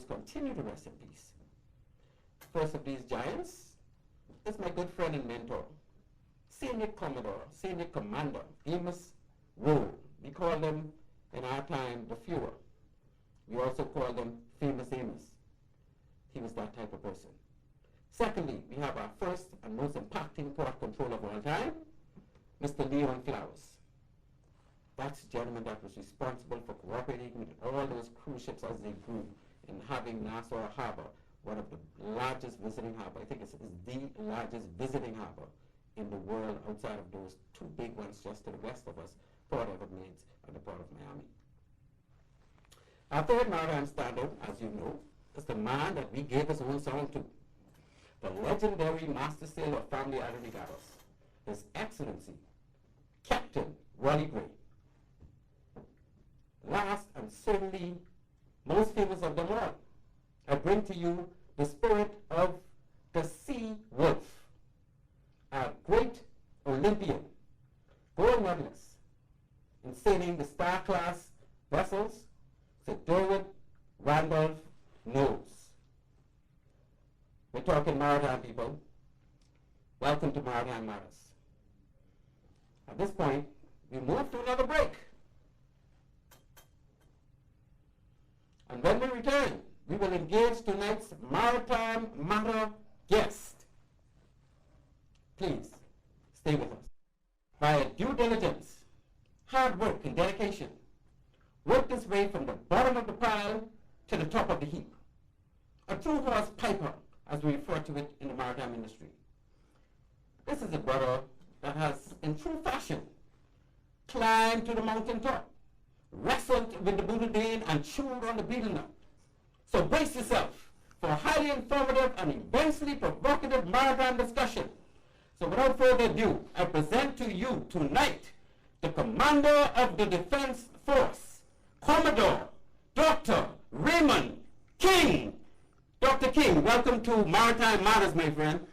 souls continue to rest in peace. First of these giants is my good friend and mentor, Senior Commodore, Senior Commander, Amos Rowe. We call them in our time the Fuhrer. We also call them Famous Amos. He was that type of person. Secondly, we have our first and most impacting port controller of all time, Mr. Leon Flowers. That's the gentleman that was responsible for cooperating with all those cruise ships as they grew in having Nassau Harbor, one of the largest visiting harbor. I think it's the largest visiting harbor in the world outside of those two big ones just to the west of us, Port Everglades and the Port of Miami. Our third maritime standard, as you know, is the man that we gave his own song to, the legendary master sailor of Family Island Regattas, His Excellency, Captain Wally Gray. Last and certainly most famous of them all, I bring to you the spirit of the Sea Wolf, a great Olympian, gold medalist in sailing the star-class vessels, Sir Derwent Randolph Knowles. We're talking maritime, people. Welcome to Maritime Matters. At this point, we move to another break. And when we return, we will engage tonight's Maritime Matter guest. Please, stay with us. By due diligence, hard work, and dedication, work this way from the bottom of the pile to the top of the heap. A true horse piper, as we refer to it in the maritime industry. This is a brother that has, in true fashion, climbed to the mountaintop, wrestled with the Buddha Dane, and chewed on the beetle nut. So brace yourself for a highly informative and immensely provocative maritime discussion. So without further ado, I present to you tonight the Commander of the Defense Force, Commodore Dr. Raymond King. Dr. King, welcome to Maritime Matters, my friend.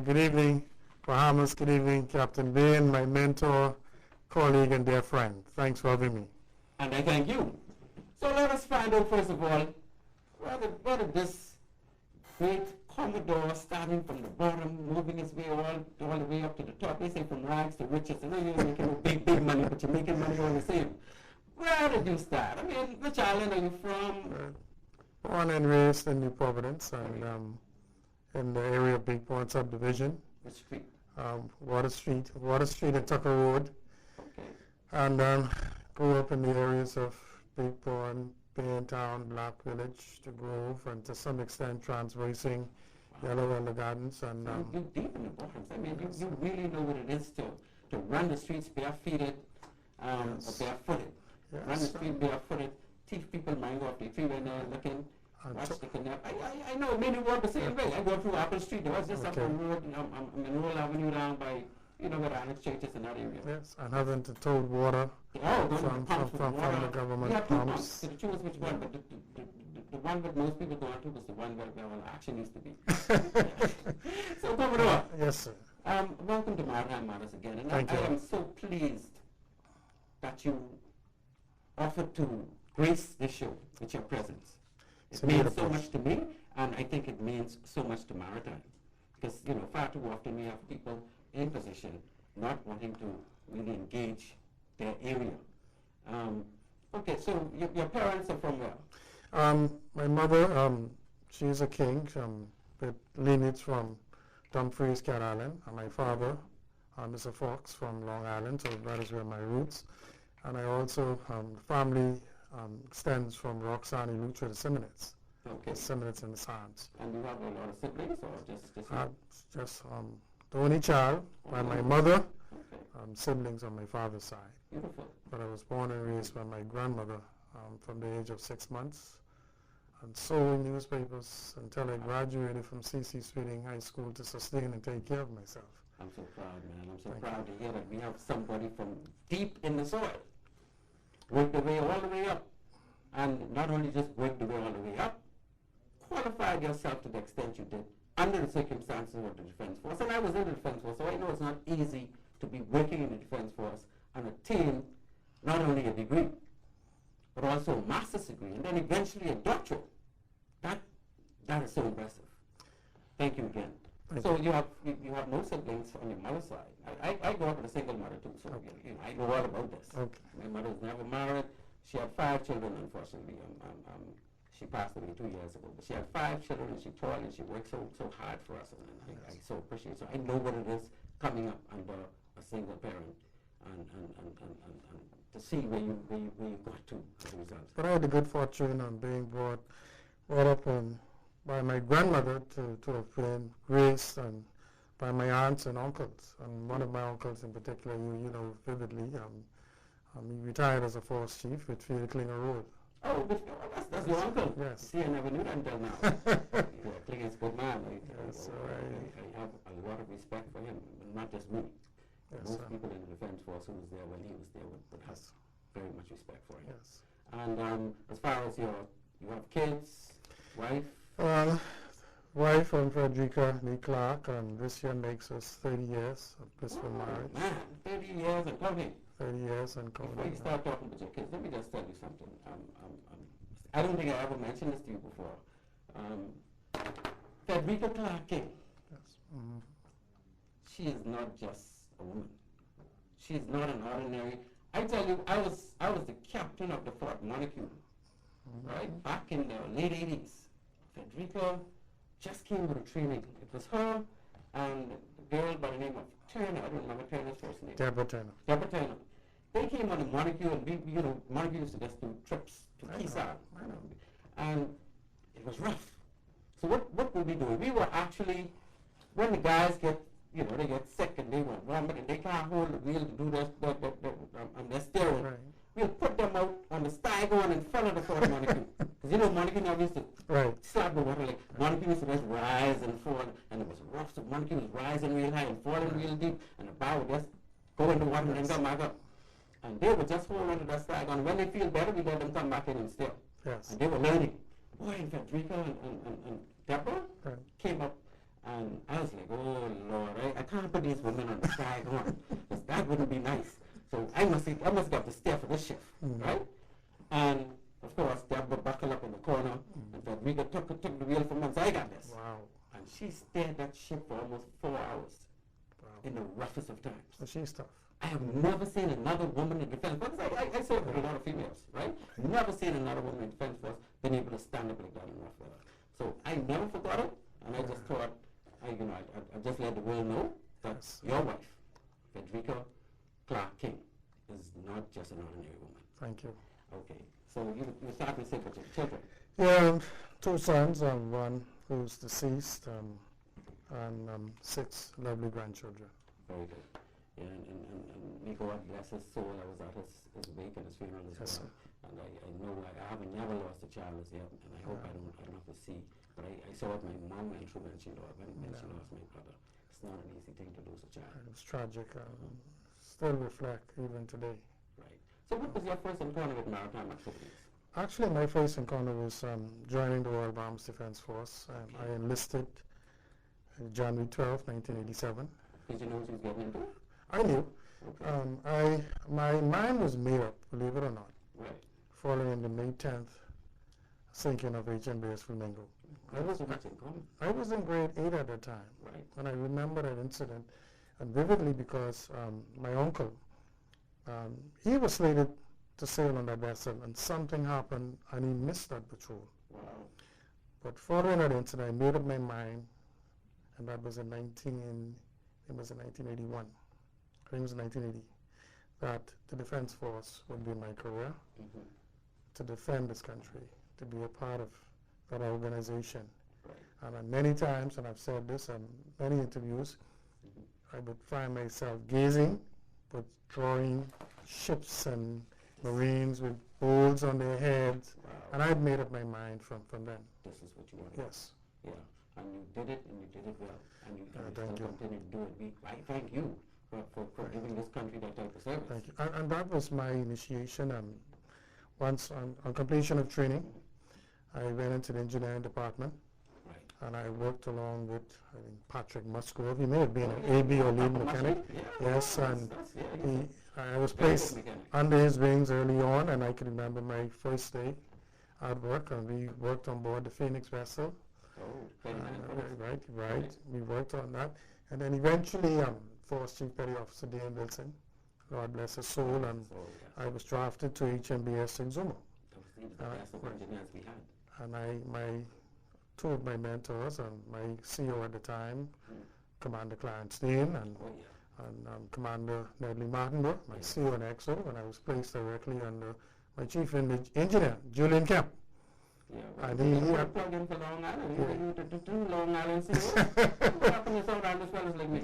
Good evening, Bahamas. Good evening, Captain Bain, my mentor, colleague, and dear friend. Thanks for having me. And I thank you. So let us find out, first of all, where did this great Commodore, starting from the bottom, moving his way all the way up to the top, they say from rags to riches. I know you're making big money, but you're making money all the same. Where did you start? I mean, which island are you from? Born and raised in New Providence, and in the area of Big Pond subdivision. Which street? Water Street and Tucker Road. Okay. And grew up in the areas of Big Pond, Baintown, Black Village, the Grove, and to some extent Transversing, Yellow Elder Gardens. And so you're deep in the bottoms. I mean, you really know what it is to run the streets barefooted, or barefooted. Yes. Run the street barefooted, teach people mind off the tree when they're looking, watch the canal. I know many walk the same way. I go through Apple Street. There was just up on road, Monroe Avenue down by, where the Alex Church is in that area. Yes, and having to tow water from the government pumps. So the choose which one, but the one that most people go on to was the one where all the action used to be. So Commodore. Yes, sir. Welcome to Maritime Matters again, and Thank you. I am so pleased that you offered to grace this show with your presence. It means so much to me, and I think it means so much to Maritime, because far too often we have people in position not wanting to really engage their area. Okay, so your parents are from where? My mother, she's a King, with lineage from Dumfries, Cat Island, and my father, Mr. Fox, from Long Island, so that is where my roots. And I also, family extends from Roxanne, Lucha, the Seminoles. Okay. The Seminoles in the Sands. And you have a lot of siblings, or just you? The only child by my mother, Okay. Siblings on my father's side. Beautiful. But I was born and raised by my grandmother from the age of 6 months, and sold newspapers until I graduated from C.C. Sweeting High School to sustain and take care of myself. I'm so proud, man. I'm so proud to hear that we have somebody from deep in the soil, worked their way all the way up, and not only just worked their way all the way up, qualified yourself to the extent you did under the circumstances of the Defense Force. And I was in the Defense Force, so I know it's not easy to be working in the Defense Force and attain not only a degree, but also a master's degree, and then eventually a doctorate. That is so impressive. Thank you again. So you have no siblings on your mother's side. I grew up with a single mother too, so I know all about this. Okay. My mother was never married. She had 5 children, unfortunately. She passed away 2 years ago. But she had 5 children, and she toiled and she worked so hard for us, and I so appreciate it. So I know what it is coming up under a single parent, and to see where you got to as a result. But I had the good fortune of being brought up by my grandmother to have been raised, and by my aunts and uncles. And one of my uncles in particular, you know vividly, he retired as a force chief with Field Klinger Road. Oh, that's your uncle? Yes. See, I never knew that until now. Yeah, Klinger's a good man. Yes, I have a lot of respect for him, not just me. Yes, most people in the Defense Force who was there when he was there would have very much respect for him. Yes. And as far as you have kids, wife? Wife and Frederica Lee Clark, and this year makes us 30 years of blissful marriage. Man, 30 years and counting. 30 years and counting. Before you start talking about your kids, let me just tell you something. I don't think I ever mentioned this to you before. Frederica Clark King. Yes. Mm-hmm. She is not just a woman. She is not an ordinary. I tell you, I was the captain of the Fort Montague, right? Back in the late 80s. Frederica just came with a training. It was her and a girl by the name of Turner. I don't remember Turner's first name. Deborah Turner. Deborah Turner. They came on the Montague, and Montague used to just do trips to Keyside. And it was rough. So what were we doing? We were actually, when the guys get, they get sick and they want vomit and they can't hold the wheel to do this, and they're steering. Right. We'll put them out on the Stygon in front of the Fort Montague. Because Montague never used to slap the water. Like Montague used to just rise and fall, and it was rough. So Montague was rising real high and falling real deep, and the bow would just go in the water and then come back up. And they would just hold on to that Stygon. When they feel better, we let them come back in and steer. Yes. And they were learning. Boy, and Frederica and Deborah came up, and I was like, oh Lord, I can't put these women on the Stygon, because that wouldn't be nice. So I must get to steer for this shift, right? And of course, Deborah buckled up in the corner, and Frederica took the wheel from once. I got this. Wow. And she steered that ship for almost 4 hours in the roughest of times. So she's tough. I have never seen another woman in defense force. I served with a lot of females, right? Never seen another woman in defense force been able to stand up like that in rough weather. So I never forgot it, and I just thought, I just let the world know that your wife, Frederica Clark King, is not just an ordinary woman. Thank you. Okay, so you start to say about your children. Yeah, 2 sons, one who's deceased, and 6 lovely grandchildren. Very good. Yeah, and may God bless his soul. I was at his wake and his funeral as well. And I know I haven't never lost a child as yet, and I hope I don't have to see. But I saw what my mom went through when she lost my brother. It's not an easy thing to lose a child. It was tragic. Still reflect even today. Right. So what was your first encounter with maritime activities? Actually, my first encounter was joining the Royal Bahamas Defense Force. I enlisted January 12, 1987. Did you know what you was getting into? I knew. Okay. My mind was made up, believe it or not, following the May 10th sinking of HMBS Flamingo. I was in grade 8 at the time, and I remember that incident and vividly because my uncle, he was slated to sail on that vessel, and something happened, and he missed that patrol. Wow. But following that incident, I made up my mind, and that was in 1981. I think it was 1980, that the Defense Force would be my career, to defend this country, to be a part of that organization. And many times, and I've said this in many interviews, I would find myself gazing, but drawing ships and Marines with bowls on their heads, and I'd made up my mind from then. This is what you wanted. Yes. Yeah, and you did it, and you did it well, and you still continue to do it. I thank you for giving this country that type of service. Thank you. And that was my initiation. Once on completion of training, I went into the engineering department, and I worked along with, I think, Patrick Musgrove. He may have been an AB or lead mechanic. Yes, and I was placed under his wings early on, and I can remember my first day at work, and we worked on board the Phoenix vessel, Oh, 29 Right. We worked on that. And then eventually, Force Chief Petty Officer Dan Wilson, God bless his soul, and I was drafted to HMBS Exuma. He was the best of engineers we had. And two of my mentors and my CO at the time, Commander Clarence Dean and Commander Nedley Martinborough, my CO and XO, and I was placed directly under my chief engineer, Julian Kemp. Yeah, and he plugged in for Long Island. You did do Long Island CO. What happened to around as well as like me?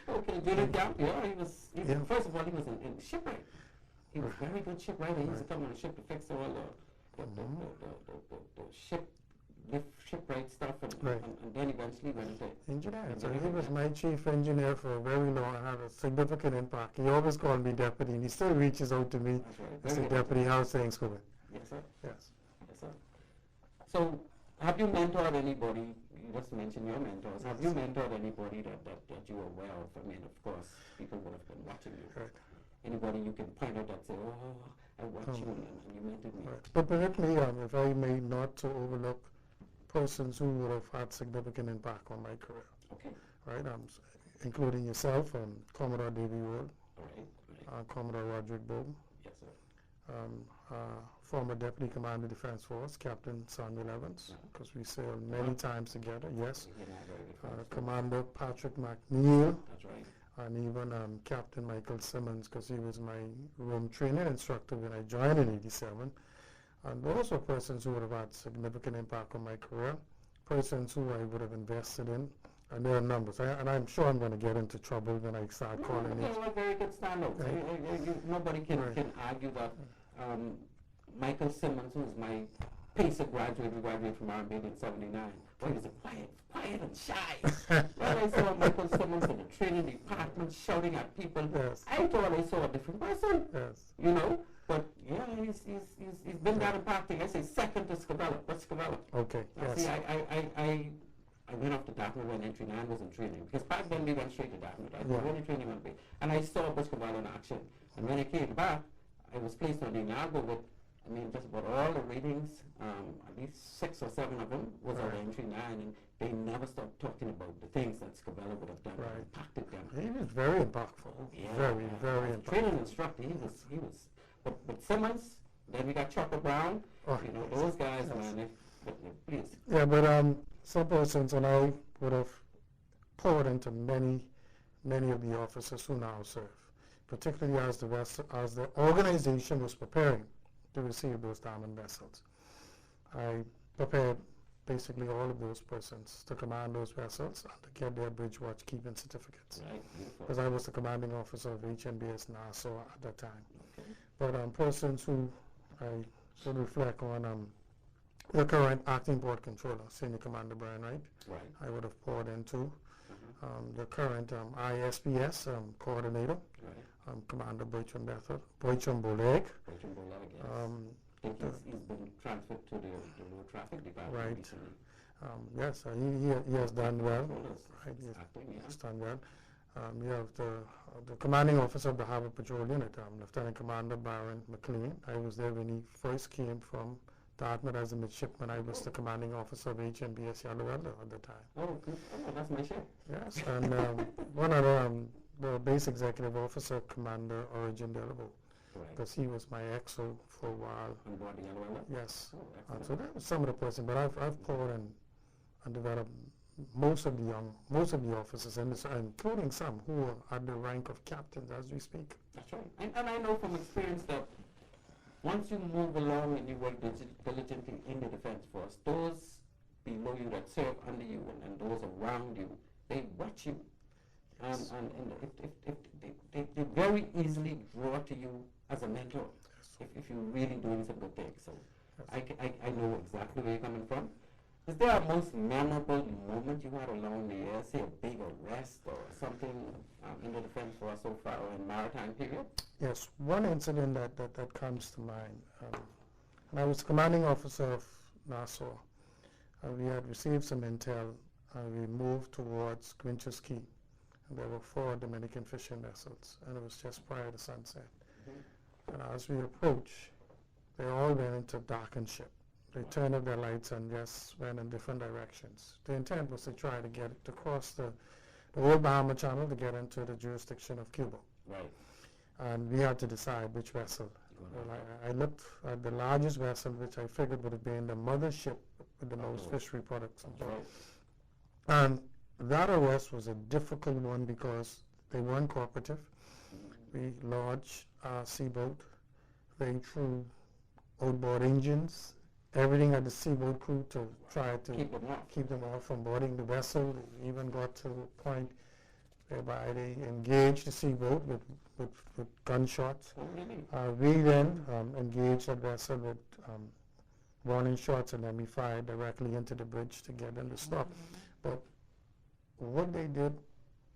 Okay, Julian Kemp, he was first of all, he was in shipwright. He was very good shipwright. He used to come on the ship to fix all the shipwright stuff, and then eventually went into engineer. So he was my chief engineer for a very long and had a significant impact. He always called me deputy, and he still reaches out to me and says, "Deputy, how's things going?" Yes, sir. Yes. Yes, sir. So, have you mentored anybody? You just mentioned your mentors. Have you mentored anybody that you are aware of? I mean, of course, people would have been watching you. Right. Anybody you can point out that say, "Oh, I watched you and you mentored me." Right. But permit me, if I may, not to overlook persons who would have had significant impact on my career. Okay. Right, including yourself, Commodore Davy Ward, Right. Commodore Roderick Bowden, Yes, sir. Former Deputy Commander Defense Force, Captain Samuel Evans, because we sailed many times together, yes. Commander Patrick McNeil, That's right. and even Captain Michael Simmons, because he was my room training instructor when I joined in '87. And those were persons who would have had significant impact on my career, persons who I would have invested in, and there are numbers. And I'm sure I'm going to get into trouble when I start calling names. They were very good standouts. Nobody can argue that. Michael Simmons, who was my PACER graduate, we graduated from RBDF in '79. Well, he was quiet and shy. When I saw Michael Simmons in the training department shouting at people, I thought I saw a different person. You know? But yeah, he's been that impacting. I say second to Scavella. What's Scavella? Okay. Yes. See, I went off to Dartmouth when entry 9 was in training, because back then we went straight to Dartmouth. I was in training one day, and I saw Scavella in action. And when I came back, I was placed on the Inago with, just about all the ratings, at least 6 or 7 of them was on entry 9, and they never stopped talking about the things that Scavella would have done, impacted them. He was very impactful. Very impactful. Training instructor, he was. But Simmons, then we got Chopper Brown, those guys, man, please. Yeah, but some persons, and I would have poured into many of the officers who now serve, particularly as the organization was preparing to receive those diamond vessels. I prepared basically all of those persons to command those vessels and to get their bridge watch keeping certificates. Because I was the commanding officer of HMBS Nassau at that time. Okay. But persons who I should reflect on, the current acting board controller, Senior Commander Brian Wright, I would have poured into. The current ISPS coordinator, Commander Boychum Boleg. He's been transferred to the low traffic department recently. Yes, he has done well. He has done well. You have the commanding officer of the Harbour Patrol Unit, Lieutenant Commander Baron McLean. I was there when he first came from Dartmouth as a midshipman. I was the commanding officer of HMBS Yellow at the time. Oh, good. Oh, that's my ship. Yes, and one other, the base executive officer, Commander Origin Delabo, because he was my XO for a while. On board the Yellow? Yes. So that was some of the person, but I've poured in and developed most of the officers, including some who are at the rank of captains as we speak. That's right. And I know from experience that once you move along and you work diligently in the defense force, those below you that serve under you and those around you, they watch you. Yes. And if they very easily draw to you as a mentor, if you're really doing some good things. So I know exactly where you're coming from. Is there a most memorable moment you had along the air, say a big arrest or something in the defense force so far or in maritime period? Yes, one incident that comes to mind. When I was commanding officer of Nassau, we had received some intel and we moved towards Quinchas Key. And there were 4 Dominican fishing vessels, and it was just prior to sunset. And as we approached, they all went into darkened ship. They turned up their lights and just went in different directions. The intent was to try to get to cross the old Bahama Channel to get into the jurisdiction of Cuba. Right. And we had to decide which vessel. Well, I looked at the largest vessel, which I figured would have been the mother ship with the most fishery products. Right. And that arrest was a difficult one because they weren't cooperative. We lodged our seaboat. They threw outboard engines, everything at the seaboat crew to try to keep them off from boarding the vessel. They even got to a point whereby they engaged the seaboat with gunshots. Oh, really? We then engaged that vessel with warning shots, and then we fired directly into the bridge to get them to stop. But what they did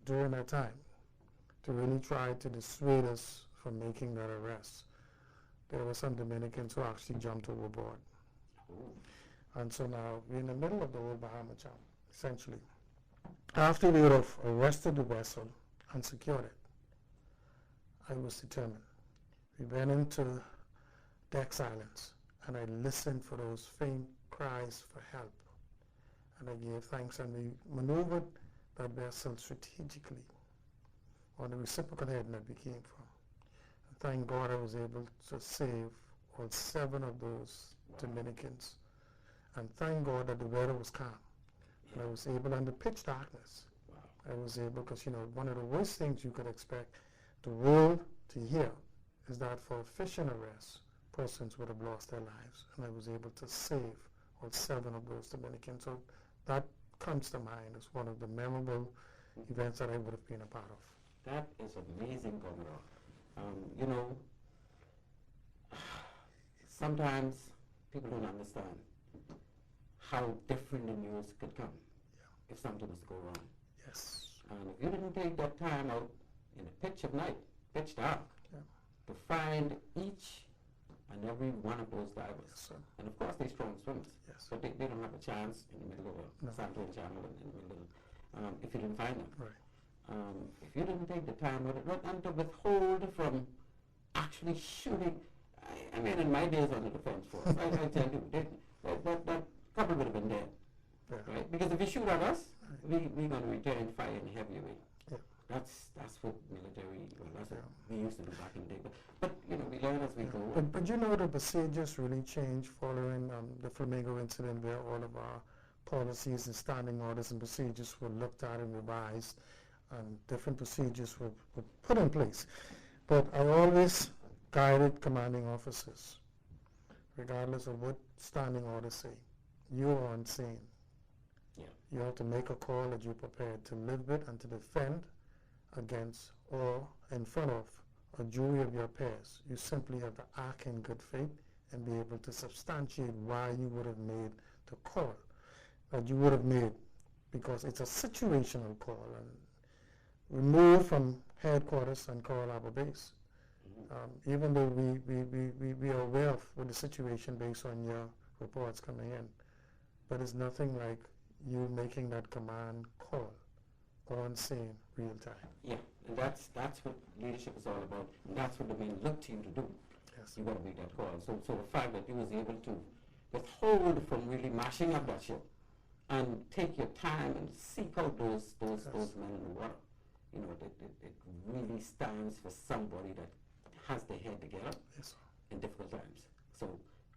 during that time to really try to dissuade us from making that arrest, there were some Dominicans who actually jumped overboard. And so now we're in the middle of the old Bahama Channel, essentially. After we would have arrested the vessel and secured it, I was determined. We went into deck silence, and I listened for those faint cries for help. And I gave thanks, and we maneuvered that vessel strategically on the reciprocal heading that we came from. And thank God I was able to save all 7 of those Dominicans. And thank God that the weather was calm. And I was able, under pitch darkness, I was able, because one of the worst things you could expect the world to hear is that for a fishing arrest, persons would have lost their lives. And I was able to save all 7 of those Dominicans. So that comes to mind as one of the memorable events that I would have been a part of. That is amazing, Commodore. Sometimes people don't understand how different the news could come if something was to go wrong. Yes. And if you didn't take that time out in the pitch of night, pitch dark, to find each and every one of those divers, and of course they're strong swimmers, but they don't have a chance in the middle of a Santo Channel in the middle if you didn't find them. Right. If you didn't take the time out and to withhold from actually shooting, I mean, in my days on the defense force, I tell you, that couple would have been dead, right? Because if you shoot at us, we're going to return fire in a heavy way. Yeah. That's what military, that's what we used to do back in the day. But we learn as we go. But the procedures really changed following the Flamingo incident, where all of our policies and standing orders and procedures were looked at and revised, and different procedures were put in place. But I always guided commanding officers, regardless of what standing orders say. You are on scene. Yeah. You have to make a call that you're prepared to live with and to defend against or in front of a jury of your peers. You simply have to act in good faith and be able to substantiate why you would have made the call that you would have made, because it's a situational call, and we move from headquarters and Coral Harbor Base. Even though we are aware of what the situation based on your reports coming in, but it's nothing like you making that command call on scene real time. Yeah, and that's what leadership is all about, and that's what the men look to you to do. Yes. You got to make that call. So the fact that you was able to withhold from really mashing up that ship and take your time and seek out those men in the water, it really stands for somebody that has their head together in difficult times. So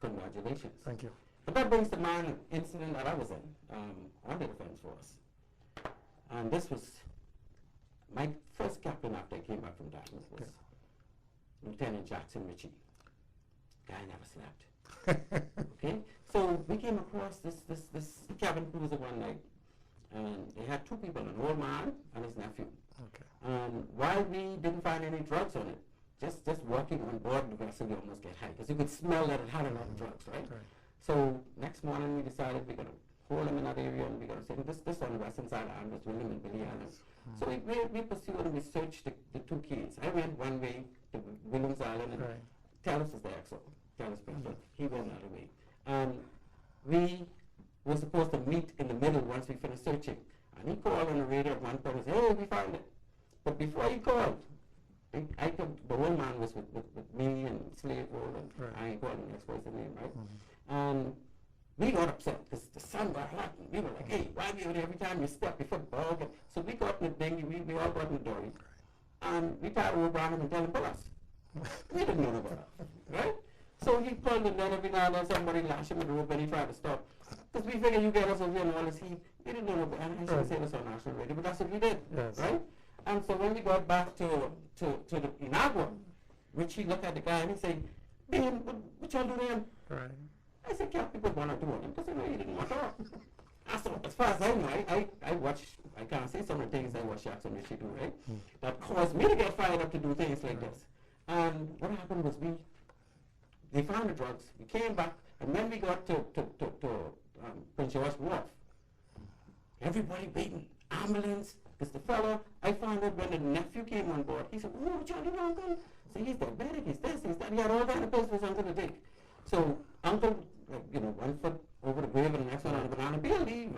congratulations. Thank you. But that brings to mind an incident that I was in on the defense force. And this was my first captain after I came back from Dartmouth was Lieutenant Jackson Ritchie. Guy never slept. Okay? So we came across this cabin cruiser one night, and they had 2 people, an old man and his nephew. Okay. And while we didn't find any drugs on it, just walking on board the vessel, you almost get high, because you could smell that it had a lot of drugs, right? So next morning we decided we're going to hold them in that area, and we're going to say, this on the western side island was William and Billy Island. So we pursued and we searched the 2 kids. I went one way to Williams Island, and Talos was there, so Talos Preston, he went the other way. And we were supposed to meet in the middle once we finished searching. And he called on the radio at one point and said, hey, we found it. But before he called, the old man was with me and Slave Roll, and I ain't calling the next person's name, right? And we got upset because the sun got hot. And we were like, hey, why are we every time you step, your foot bog? So we got in the dinghy, we all got in the dory. And we thought we were Brahmin and telling pull us. We didn't know about that, right? So he pulled and then every now and then somebody lashed him with the rope and he tried to stop. Because we figured you get us over here and all this heat. We didn't know about, and I shouldn't say this on national radio, but that's what we did, right? And so when we got back to the Inagua, Richie looked at the guy and he said, man, what y'all do then? Right. I said, can't people want to do it? Because you know he didn't want to talk. So as far as I know, I watch, I can't say some of the things I watch Jackson Richie do, right? That caused me to get fired up to do things like this. And what happened was they found the drugs, we came back, and then we got to Prince George Wharf. Everybody waiting, ambulance, because the fellow, I found out when the nephew came on board, he said, oh, what y'all doing, uncle? So he's diabetic, he's this, he's that, he had all kind of pills for his uncle to take. So uncle, 1 foot over the grave and the next one on the banana peel,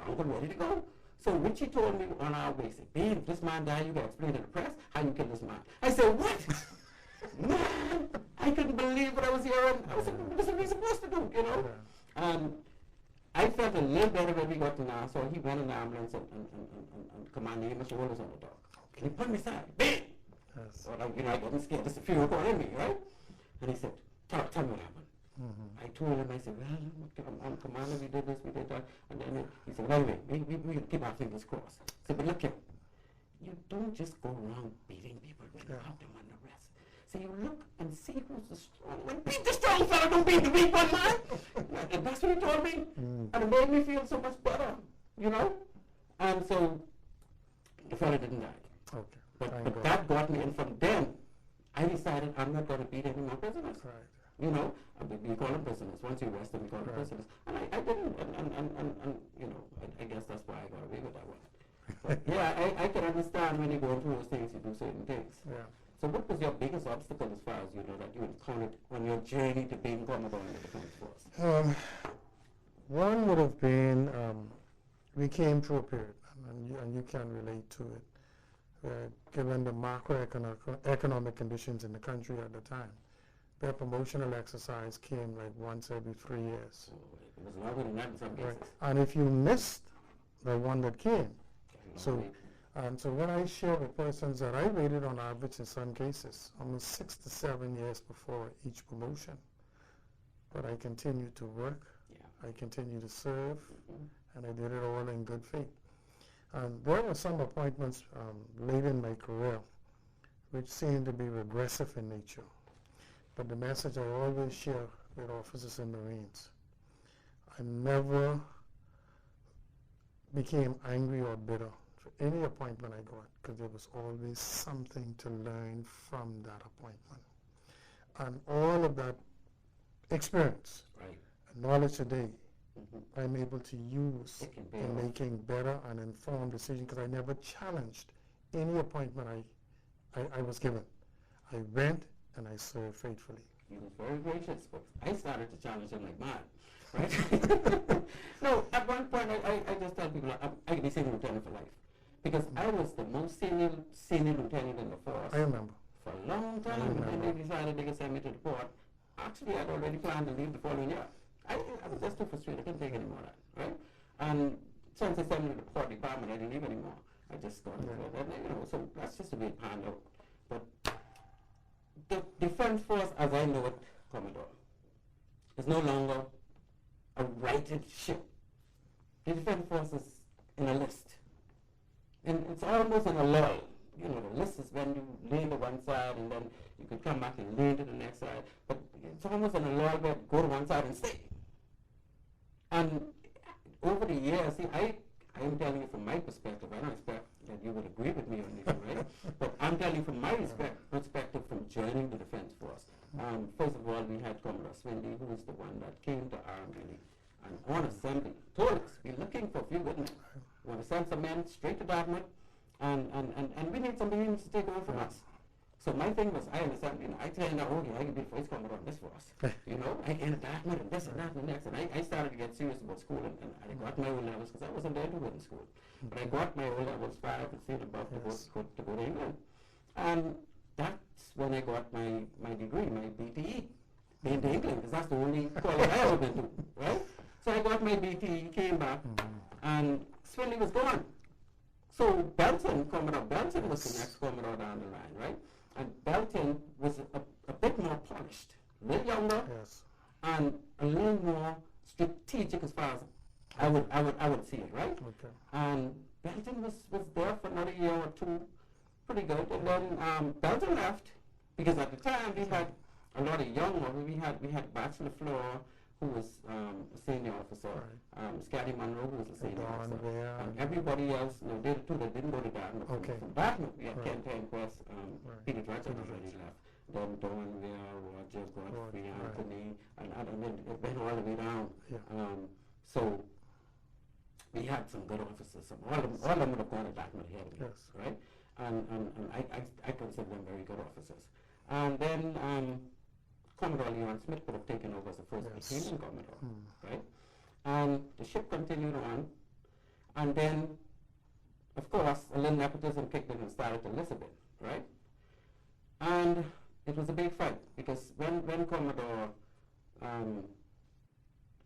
uncle ready to go. So Richie told me on our way, said, babe, this man died, you got to explain to the press how you killed this man. I said, what? Man, I couldn't believe what I was hearing. I was like, what are we supposed to do, I felt a little better when we got to Nassau. He went in the ambulance and Commander Amos Rollers on the dog. And he put me aside, bam! So I wasn't scared, just a few were calling me, right? And he said, tell me what happened. I told him, I said, well, I'm Commander, we did this, we did that. And then he said, well, anyway, we keep our fingers crossed. I said, but look here, you don't just go around beating people when you have them under arrest. So you look and see who's the strong one. Beat the strong fella, don't beat the weak one, man. And that's what he told me. And it made me feel so much better, And so the fella didn't die. Okay. But that got me, and from then, I decided I'm not going to beat any more prisoners. Right. We call them prisoners. Once you arrest them, we call them prisoners. And I didn't, and I guess that's why I got away with that one. But yeah, I can understand when you go through those things, you do certain things. Yeah. So what was your biggest obstacle as far as that you encountered on your journey to being Commodore in the Defense Force? One would have been, we came through a period, and you can relate to it, where given the macroeconomic conditions in the country at the time, their promotional exercise came like once every 3 years. It was longer than that in some cases. Right. And if you missed the one that came, so when I share with persons that I waited on average in some cases almost 6 to 7 years before each promotion, but I continued to work, I continued to serve, and I did it all in good faith. And there were some appointments late in my career which seemed to be regressive in nature, but the message I always share with officers and Marines, I never became angry or bitter any appointment I got, because there was always something to learn from that appointment. And all of that experience, knowledge today, I'm able to use in making better and informed decisions, because I never challenged any appointment I was given. I went and I served faithfully. He was very gracious, but I started to challenge him like mine. Right? No, at one point I just tell people I can be senior lieutenant for life. Because I was the most senior lieutenant in the force. I remember. For a long time. And they decided they could send me to the port. Actually, I'd already planned to leave the following year. I was just too frustrated. I couldn't take any more of that, right? And since they sent me to the port department, I didn't leave anymore. I just got into it. And, so that's just the way it panned out. But the Defense Force, as I know it, Commodore, is no longer a righted ship. The Defense Force is in a list. And it's almost an lull. The list is when you lean to one side and then you can come back and lean to the next side. But it's almost an lull where you go to one side and stay. And over the years, I'm telling you from my perspective, I don't expect that you would agree with me on this, right? But I'm telling you from my perspective from joining the Defense Force. First of all, we had Commodore Swindy, who was the one that came to RBDF and on assembly told us, we're looking for a few good men. We want to send some men straight to Dartmouth, and we need some Bahamians to take over from us. So my thing was, I understand, I tell you now, I can be the first Commodore on this force. I ended Dartmouth and this and that and the next, and I started to get serious about school, and I got my O-levels, because I wasn't there to go in school. But I got my O-levels 5 and 6 above to go to England. And that's when I got my degree, my BTE, been to England, because that's the only college I ever been to, right? So I got my BT, came back, and Swinley was gone. So Belton, Commodore Belton was the next Commodore down the line, right? And Belton was a bit more polished, a little younger, and a little more strategic as far as I would see it, right? Okay. And Belton was there for another year or two, pretty good. And then Belton left because at the time we had a lot of young ones. We had Bachelor Flora, who was a senior officer, Scotty Monroe, who was a senior officer, and everybody else, they the two that didn't go to Dartmouth. From Dartmouth, we had Ken Tenquest, Peter Dredger already left. Then Don Weir, Roger, Godfrey, Anthony, and then it went all the way down. So we had some good officers. All of them would have gone to Dartmouth here, right? And I consider them very good officers. And then Commodore Leon Smith would have taken over as the first Bahamian Commodore, right? And the ship continued on, and then, of course, a little nepotism kicked in and started to Elizabeth, right? And it was a big fight because when Commodore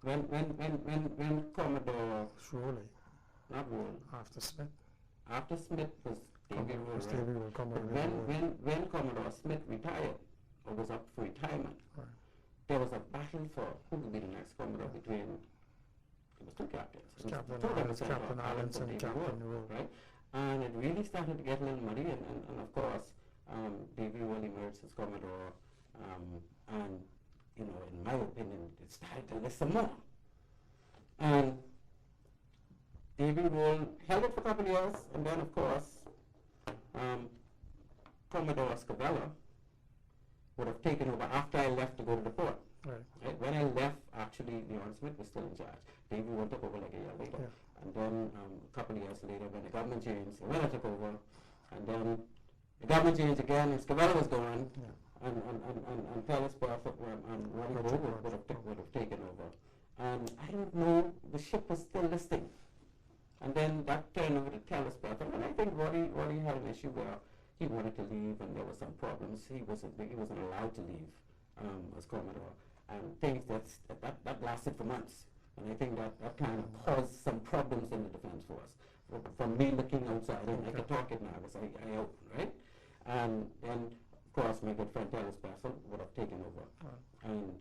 when Commodore Surely. Not Roll. After Smith was Davy Roll. When Commodore Smith retired or was up for retirement, there was a battle for who would be the next Commodore between it was two captains. Captain Allen and Captain Roll. Right? And it really started to get a little muddy, and of course Davy Roll emerged as Commodore, and in my opinion, it started to list some more. And Davy Roll held it for a couple of years, and then, of course, Commodore Scavella would have taken over after I left to go to the port. Right? When I left, actually, Leon Smith was still in charge. Davy Roll took over like a year later. And then a couple of years later, when the government changed, Scavella took over, and then the government changed again, and Scavella was gone. And Taylor's Perfect and Ronnie Rowe would have taken over. And I don't know, the ship was still listing. And then that turned over to Taylor's Perfect. And I think Ronnie had an issue where he wanted to leave and there were some problems. He wasn't allowed to leave as Commodore. And things that lasted for months. And I think that kind of caused some problems in the Defense Force. From me looking outside, and I can talk it now because I open, right? And then of course, my good friend Taylor Spassel would have taken over. And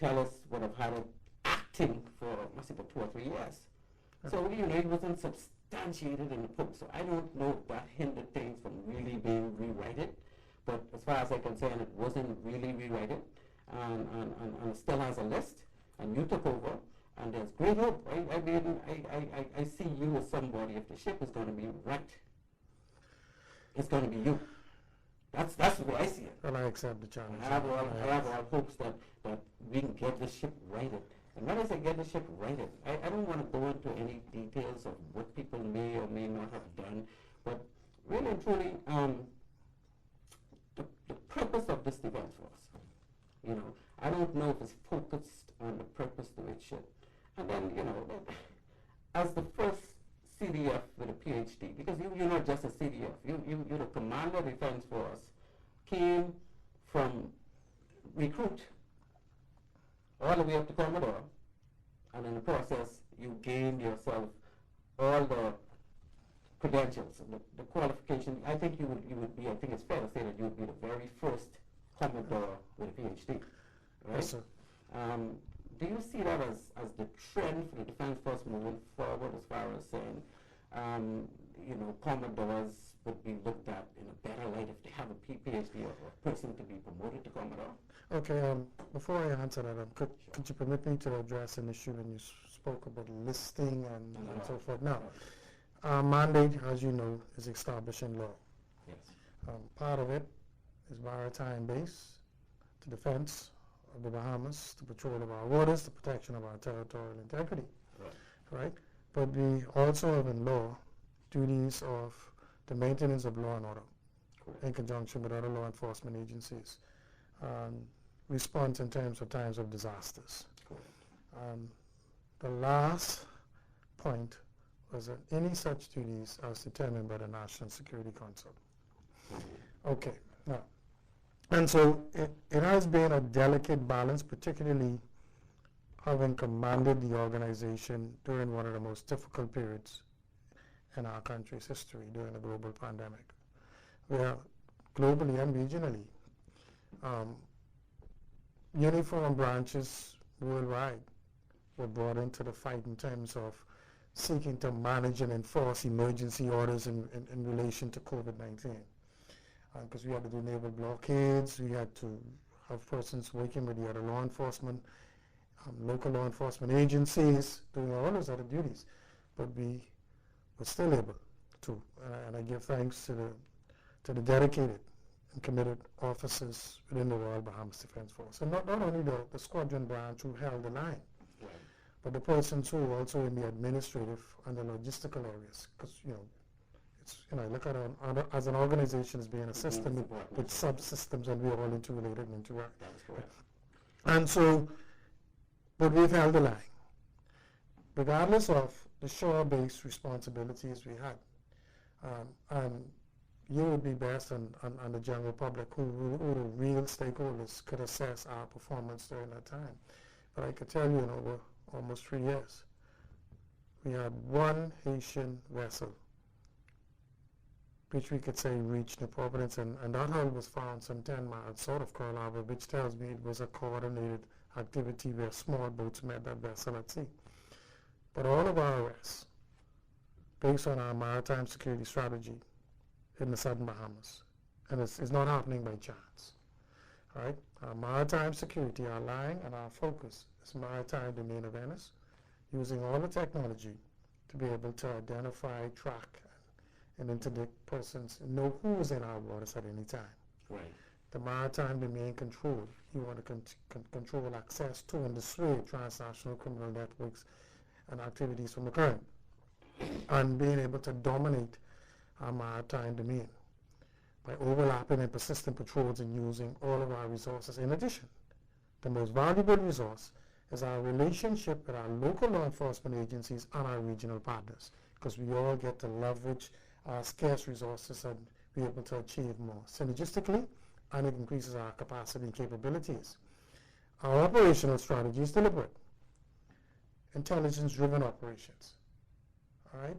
Taylor would have had it acting for, must have been 2 or 3 years. So, it wasn't substantiated in the book. So I don't know if that hindered things from really being rewritten. But as far as I can say, it wasn't really rewritten. And still has a list. And you took over. And there's great hope. I mean, I see you as somebody, if the ship is going to be right, it's going to be you. That's the way I see it. Well, I accept the challenge. I have all hopes that we can get the ship righted. And when I say get the ship righted, I don't want to go into any details of what people may or may not have done, but really and truly, the purpose of this Defense Force, I don't know if it's focused on the purpose to which it, and then, as the first CDF with a PhD, because you're not just a CDF, you're the Commander of the Defense Force, came from recruit all the way up to Commodore, and in the process you gained yourself all the credentials, the qualification. I think you would be, I think it's fair to say that you would be the very first Commodore with a PhD, right? Yes, sir. Do you see that as the trend for the Defense Force moving forward, as far as saying, Commodores would be looked at in a better light if they have a PhD or a person to be promoted to Commodore? Okay, before I answer that, could you permit me to address an issue when you spoke about listing and so forth? Now, our mandate, as you know, is establishing law. Yes. Part of it is maritime base, to defense of the Bahamas, the patrol of our waters, the protection of our territorial integrity. Right? But we also have in law duties of the maintenance of law and order in conjunction with other law enforcement agencies. Response in terms of disasters. The last point was that any such duties as determined by the National Security Council. Okay, now, and so it has been a delicate balance, particularly having commanded the organization during one of the most difficult periods in our country's history during the global pandemic, where globally and regionally, uniform branches worldwide were brought into the fight in terms of seeking to manage and enforce emergency orders in relation to COVID-19. Because we had to do naval blockades, we had to have persons working with the other law enforcement, local law enforcement agencies, doing all those other duties. But we were still able to, and I give thanks to the dedicated and committed officers within the Royal Bahamas Defense Force. And not only the squadron branch who held the line, right, but the persons who were also in the administrative and the logistical areas. Because, I look at it as an organization as being a system with subsystems, and we are all interrelated and interact. And so, but we've held the line, regardless of the shore-based responsibilities we had. And you would be best, and the general public, who the real stakeholders could assess our performance during that time. But I could tell you, in over almost 3 years, we had one Haitian vessel which we could say reached New Providence, and that hull was found some 10 miles south of Coral Harbor, which tells me it was a coordinated activity where small boats met that vessel at sea. But all of our arrests, based on our maritime security strategy in the southern Bahamas, and it's not happening by chance. Right? Our maritime security, our line and our focus is maritime domain awareness, using all the technology to be able to identify, track, and interdict persons, know who is in our waters at any time. Right. The maritime domain control, you want to control access to and dissuade transnational criminal networks and activities from occurring, and being able to dominate our maritime domain by overlapping and persistent patrols and using all of our resources. In addition, the most valuable resource is our relationship with our local law enforcement agencies and our regional partners, because we all get to leverage our scarce resources and be able to achieve more synergistically, and it increases our capacity and capabilities. Our operational strategy is deliberate. Intelligence-driven operations, all right?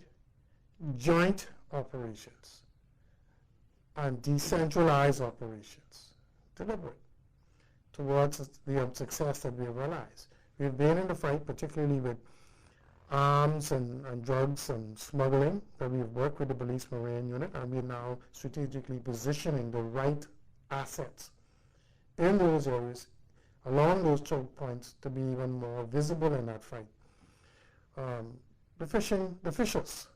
Joint operations, and decentralized operations, deliberate, towards the success that we have realized. We've been in the fight, particularly with arms and drugs and smuggling, that we've worked with the Police Marine Unit, and we're now strategically positioning the right assets in those areas, along those choke points, to be even more visible in that fight. The fishers.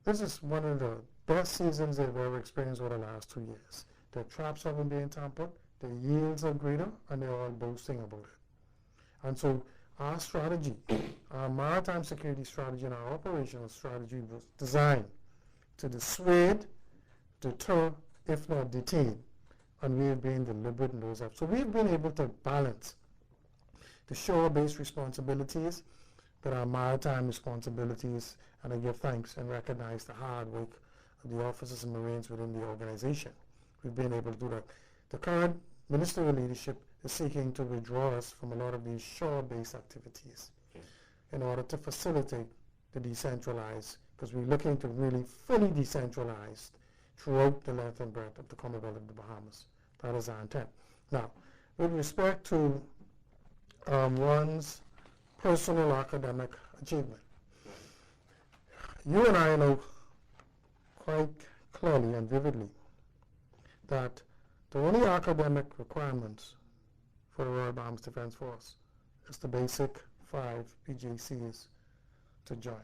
This is one of the best seasons they've ever experienced over the last 2 years. Their traps haven't been tampered, their yields are greater, and they're all boasting about it. And so our strategy, our maritime security strategy and our operational strategy was designed to dissuade, deter, if not detain. And we have been deliberate in those efforts. So we've been able to balance the shore-based responsibilities with our maritime responsibilities, and I give thanks and recognize the hard work of the officers and Marines within the organization. We've been able to do that. The current ministerial leadership is seeking to withdraw us from a lot of these shore-based activities in order to facilitate the decentralized, because we're looking to really fully decentralize throughout the length and breadth of the Commonwealth of the Bahamas. That is our intent. Now, with respect to one's personal academic achievement, you and I know quite clearly and vividly that the only academic requirements for the Royal Bahamas Defense Force is the basic 5 PGCs to join,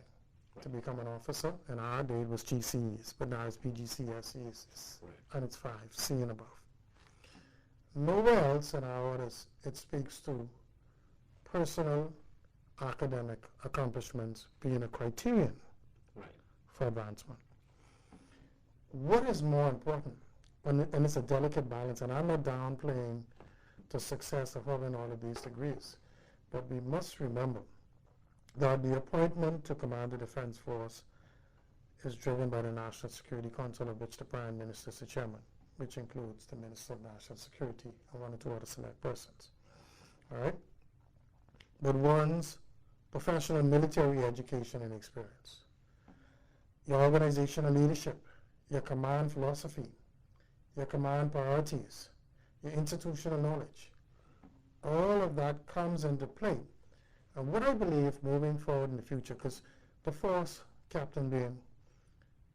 to become an officer. In our day it was GCEs, but now it's PGCSEs, and it's 5, C and above. Nowhere else in our orders it speaks to personal academic accomplishments being a criterion for advancement. What is more important, and it's a delicate balance, and I'm not downplaying the success of having all of these degrees, but we must remember that the appointment to command the Defense Force is driven by the National Security Council, of which the Prime Minister is the chairman, which includes the Minister of National Security and 1 or 2 other select persons. All right? but one's professional military education and experience, your organizational leadership, your command philosophy, your command priorities, your institutional knowledge. All of that comes into play. And what I believe moving forward in the future, because the force, Captain Bain,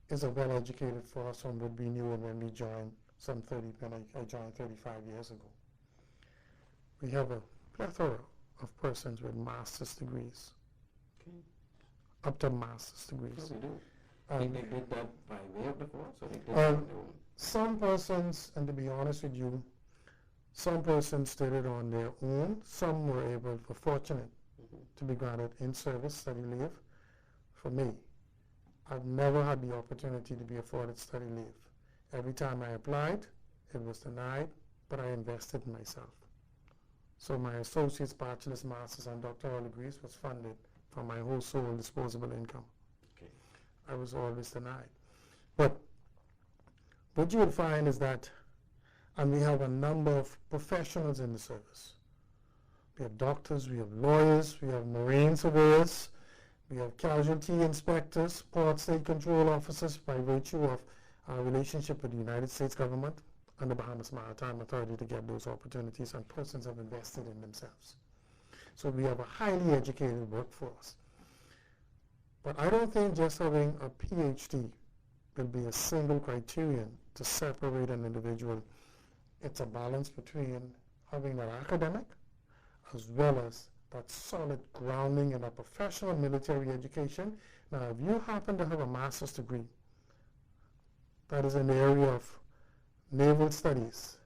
is a well-educated force and would be new when we joined when I joined 35 years ago. We have a plethora of persons with master's degrees, up to master's degrees. We do. They did that by way of the force, or they did it on their own? Some persons, and to be honest with you, some persons did it on their own. Some were fortunate to be granted in-service study leave. For me, I've never had the opportunity to be afforded study leave. Every time I applied, it was denied, but I invested in myself. So my associate's, bachelor's, master's, and doctoral degrees was funded from my whole sole disposable income. Okay. I was always denied. But what you would find is that, and we have a number of professionals in the service. We have doctors, we have lawyers, we have marine surveyors, we have casualty inspectors, port state control officers by virtue of our relationship with the United States government and the Bahamas Maritime Authority to get those opportunities, and persons have invested in themselves. So we have a highly educated workforce. But I don't think just having a PhD will be a single criterion to separate an individual. It's a balance between having that academic as well as that solid grounding in a professional military education. Now, if you happen to have a master's degree that is in the area of naval studies,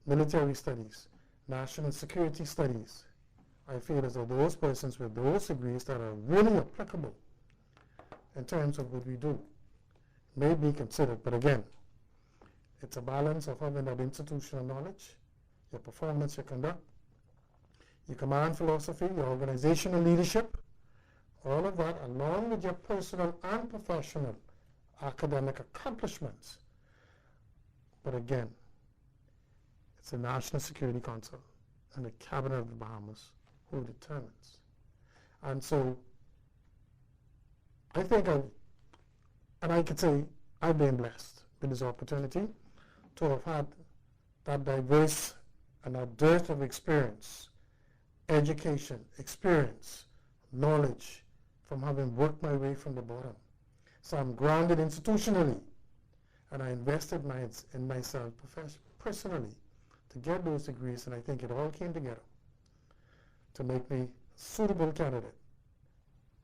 military studies, national security studies, I feel as though those persons with those degrees that are really applicable in terms of what we do may be considered. But again, it's a balance of having that institutional knowledge, your performance, your conduct, your command philosophy, your organizational leadership, all of that, along with your personal and professional academic accomplishments. But again, it's the National Security Council and the Cabinet of the Bahamas who determines. And so I think I could say I've been blessed with this opportunity to have had that diverse and that dearth of experience, education, experience, knowledge from having worked my way from the bottom. So I'm grounded institutionally, and I invested in myself personally to get those degrees, and I think it all came together to make me a suitable candidate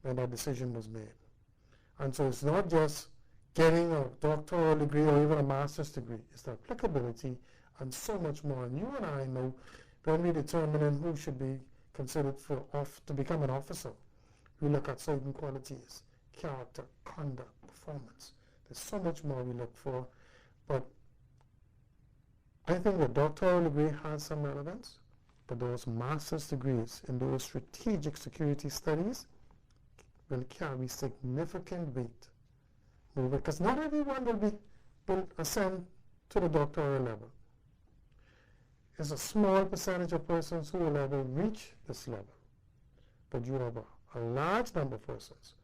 when that decision was made. And so it's not just getting a doctoral degree or even a master's degree, it's the applicability and so much more. And you and I know when we determine who should be considered to become an officer, we look at certain qualities, character, conduct, performance. There's so much more we look for, but I think the doctoral degree has some relevance, but those master's degrees in those strategic security studies will carry significant weight, because not everyone will ascend to the doctoral level. It's a small percentage of persons who will ever reach this level, but you have a large number of persons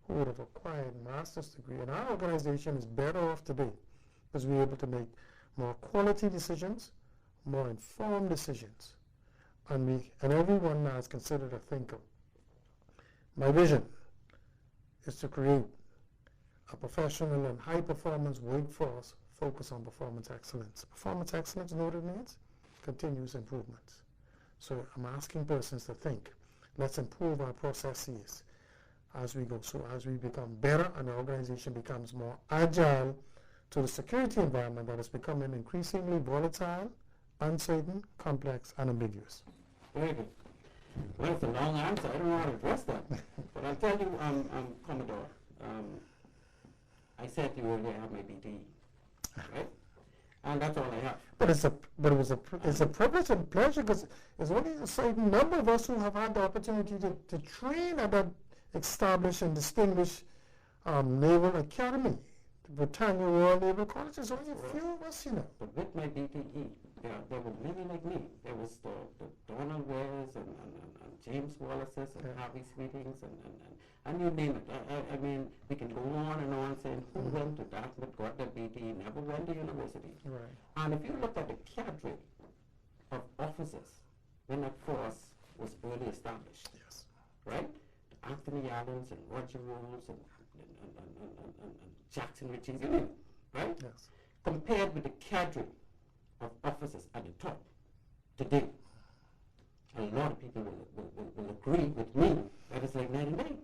who would have acquired master's degree, and our organization is better off today because we're able to make more quality decisions, more informed decisions, and everyone now is considered a thinker. My vision is to create a professional and high-performance workforce focused on performance excellence. Performance excellence, you know what it means? Continuous improvements. So I'm asking persons to think, let's improve our processes as we go. So as we become better and the organization becomes more agile to the security environment that is becoming increasingly volatile, uncertain, complex, and ambiguous. Very good. Well, it's a long answer. I don't know how to address that. But I'll tell you, Commodore, I said to you earlier I have my BTE, right? And that's all I have. But it's a privilege and pleasure because there's only a certain number of us who have had the opportunity to train at that established and distinguished Naval Academy, to Britannia Royal Naval College, there's only a few of us, But with my BTE, there were many like me. There was the Donald Wares and James Wallaces and Harvey Sweetings and you name it. I mean, we can go on and on saying who went to Dartmouth, got their BTE, never went to university. Right. And if you look at the cadre of officers when that force was early established, Yes. right? Anthony Allens and Roger Rose and Jackson Ritchie, you know, right? Yes. Compared with the cadre of officers at the top today, a lot of people will agree with me that it's like night and day.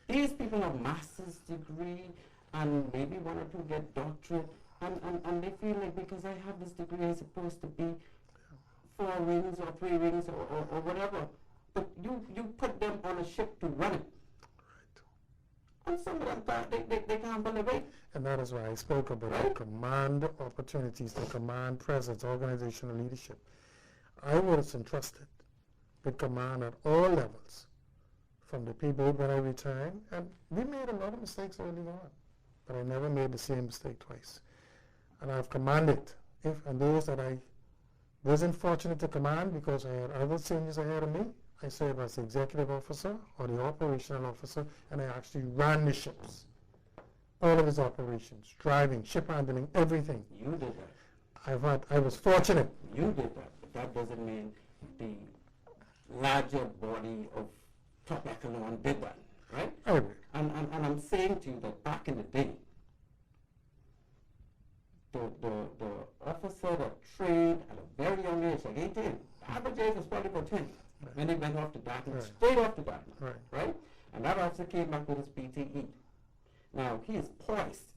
These people have master's degree and maybe one or two get doctorate and they feel like because I have this degree I'm supposed to be 4 rings or 3 rings or whatever. But you put them on a ship to run it. And some of them, they can't believe it. And that is why I spoke about the command opportunities, the command presence, organizational leadership. I was entrusted with command at all levels, from the people when I returned, and we made a lot of mistakes early on, but I never made the same mistake twice. And I've commanded, and those that I wasn't fortunate to command because I had other seniors ahead of me, I served as the executive officer or the operational officer, and I actually ran the ships. All of his operations, driving, ship handling, everything. You did that. I was fortunate. You did that, but that doesn't mean the larger body of top echelon did that, right? I agree. And I'm saying to you that back in the day, the officer that trained at a very young age, like 18, the average age was probably about 20. When they went off to Dartmouth, straight off to Dartmouth, right? And that officer came back with his BTE. Now, he is poised,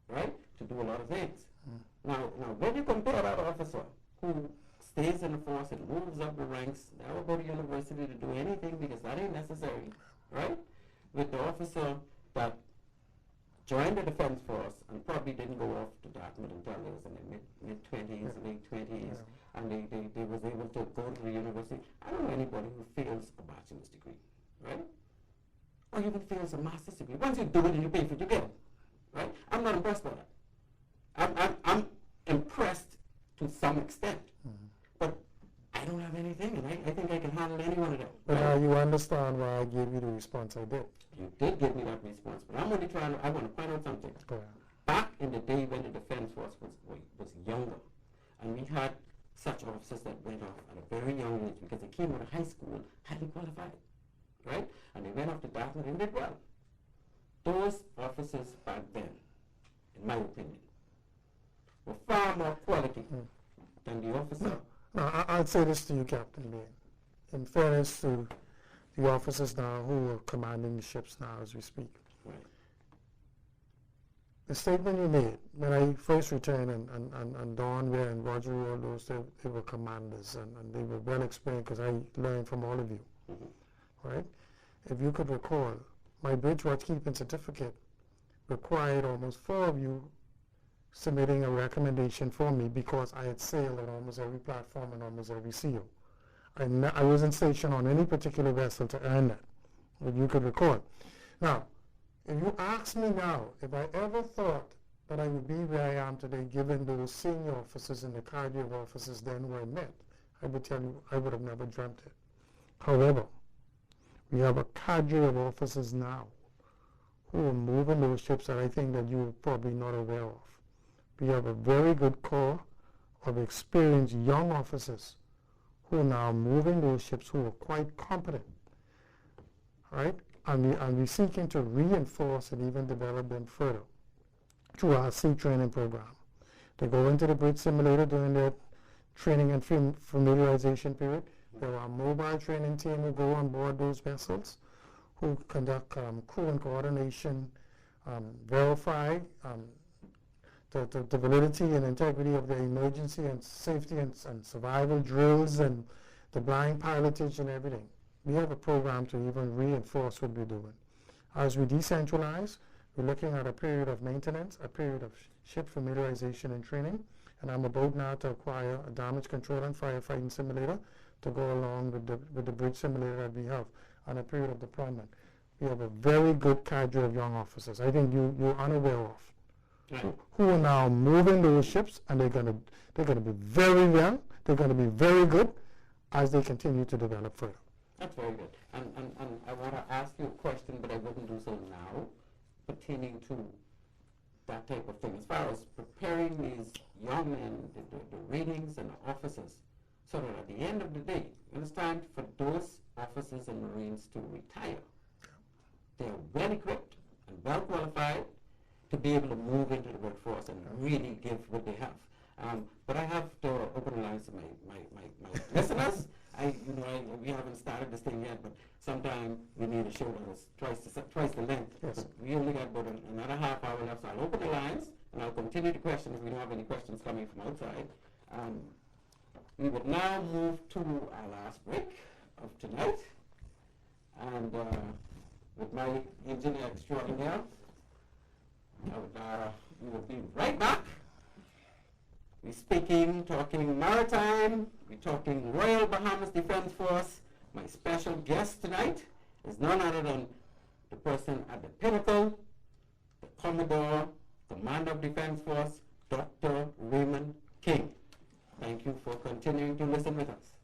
right, to do a lot of things. Now, when you compare that officer who stays in the force and moves up the ranks, never go to university to do anything because that ain't necessary, right, with the officer that joined the Defense Force and probably didn't go off to Dartmouth until they was in their mid-20s, late 20s, and they was able to go to the university. I don't know anybody who fails a bachelor's degree, right? Or even fails a master's degree. Once you do it and you pay for it, you get it, right? I'm not impressed by that. I'm impressed to some extent, but I don't have anything, and I think I can handle any one of them. But now you understand why I gave you the response I did. You did give me that response, but I'm only trying to, I want to point out something. Back in the day when the Defense Force was younger, and we had such officers that went off at a very young age because they came out of high school highly qualified, right? And they went off to Dartmouth and did well. Those officers back then, in my opinion, were far more quality than the officer. No, I'll say this to you, Captain Bain. In fairness to the officers now who are commanding the ships now as we speak. Right. The statement you made, when I first returned, and Don Ware and Roger, all those, they were commanders, and they were well explained because I learned from all of you, right? If you could recall, my bridge watchkeeping certificate required almost 4 of you submitting a recommendation for me because I had sailed on almost every platform and almost every seal. I wasn't stationed on any particular vessel to earn that, if you could recall. Now, if you ask me now if I ever thought that I would be where I am today given those senior officers and the cadre of officers then who I met, I would tell you I would have never dreamt it. However, we have a cadre of officers now who are moving those ships that I think that you're probably not aware of. We have a very good core of experienced young officers who are now moving those ships who are quite competent, right? And we're seeking to reinforce and even develop them further through our sea training program. They go into the bridge simulator during their training and familiarization period. There are a mobile training team who go on board those vessels who conduct crew and coordination, verify the validity and integrity of the emergency and safety and survival drills and the blind pilotage and everything. We have a program to even reinforce what we're doing. As we decentralize, we're looking at a period of maintenance, a period of ship familiarization and training, and I'm about now to acquire a damage control and firefighting simulator to go along with the bridge simulator that we have on a period of deployment. We have a very good cadre of young officers. I think you're unaware of. Right. who are now moving those ships, and they're going to be very young. They're going to be very good as they continue to develop further. That's very good. And I want to ask you a question, but I wouldn't do so now, pertaining to that type of thing. As far as preparing these young men, the ratings and the officers, so that at the end of the day, when it's time for those officers and Marines to retire, they're well equipped and well qualified to be able to move into the workforce and really give what they have. But I have to open the lines to my listeners. We haven't started this thing yet, but sometime we need a show that is twice the length. Yes. We only got about another half hour left, so I'll open the lines and I'll continue the questions if we don't have any questions coming from outside. We would now move to our last break of tonight, and with my engineer extraordinaire, we will be right back. We're talking maritime, we're talking Royal Bahamas Defense Force. My special guest tonight is none other than the person at the pinnacle, the Commodore, Commander of Defense Force, Dr. Raymond King. Thank you for continuing to listen with us.